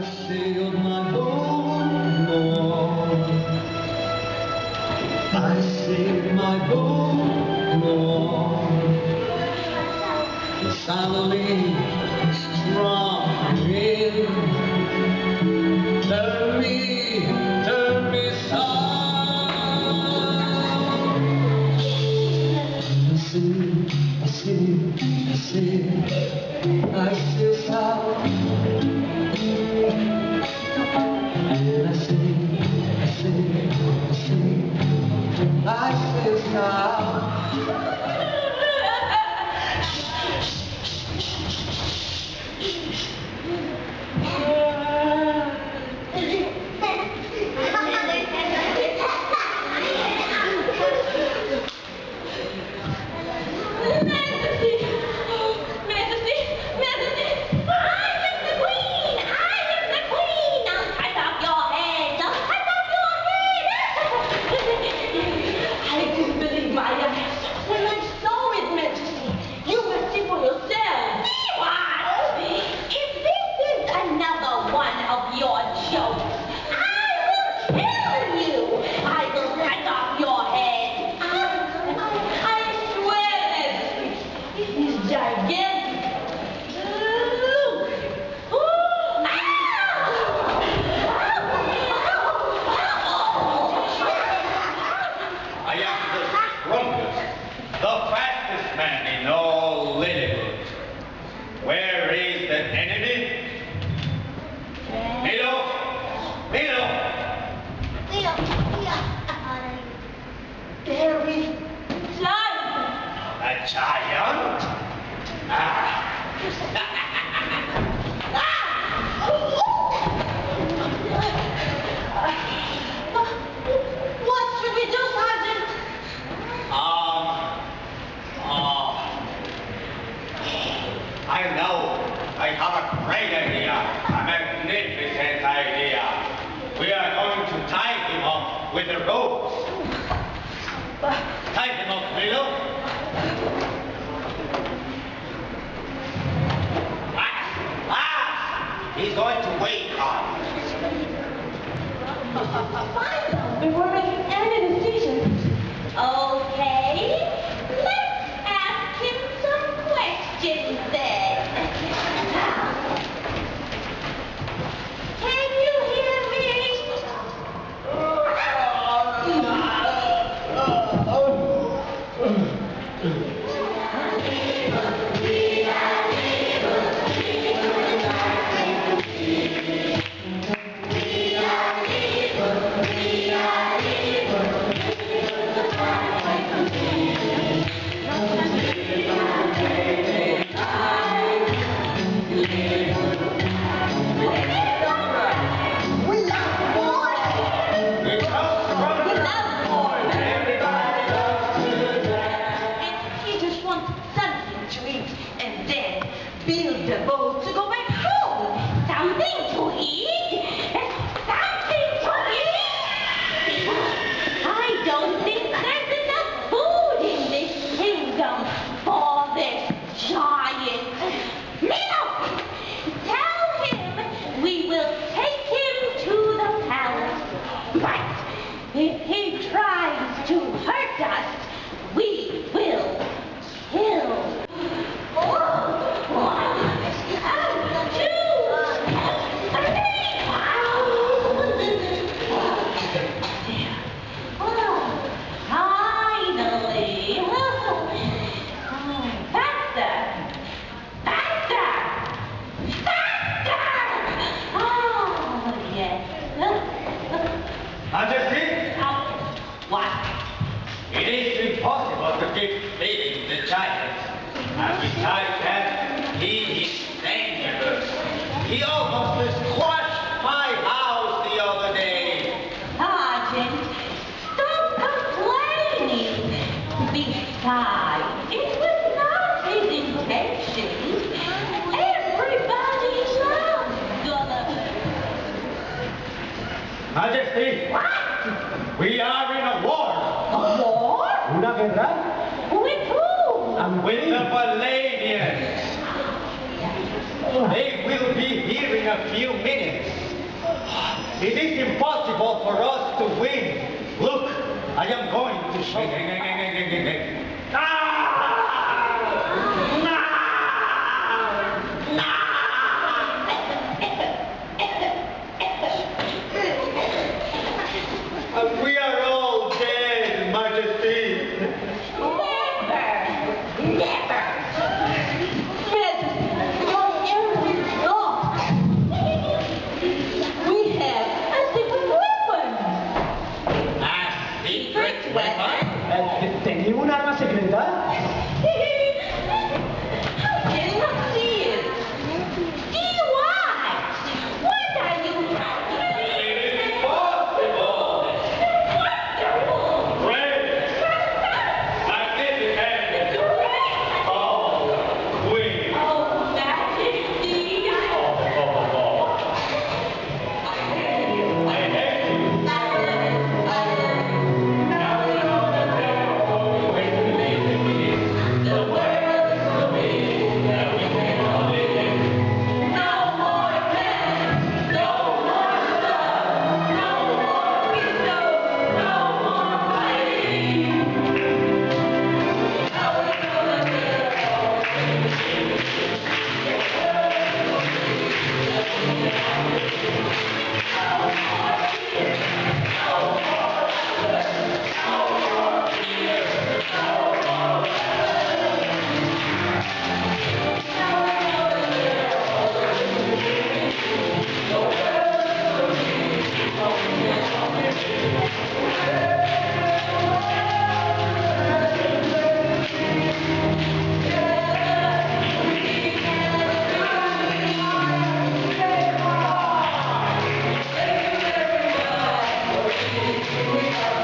sealed my bone more. I sealed my bone more. Suddenly strong wind turn me sound. I see sound. And I see sound. The fastest man in all Lilywood. Where is the enemy? Milo! Milo! There is giant. A giant? What should we do, Sergeant? I know. I have a great idea. A magnificent idea. We are going to tie him up with the ropes. Tie him up, Milo. He's going to wake up. Before making any decisions. Okay, let's ask him some questions then. Can you hear me? Build the boat to go back home. Something to eat. Something to eat. I don't think there's enough food in this kingdom for this giant. Milo, tell him we will take him to the palace. But if he tries to hurt us, we will kill. Majesty? What? It is impossible to keep feeding the giant. And besides that, he is dangerous. He almost squashed my house the other day. Sergeant, stop complaining. Besides, it was not his intention. Everybody loves Gulliver. Majesty, What? we are in a war. A war? Una guerra? With who? With the Palladians. They will be here in a few minutes. It is impossible for us to win. Look, I am going to show you. We are all dead, Majesty. Never! Never! Majesty, your errand is lost. We have a secret weapon. A secret weapon? ¿Tenía un arma secreta? How can you not see it? See what? What are you Impossible! Wonderful! Great! Magnificent! Oh, Queen! Oh, Majesty! I hate you! No more plans, no more love, no more wisdom, no more fighting. How we gonna get We are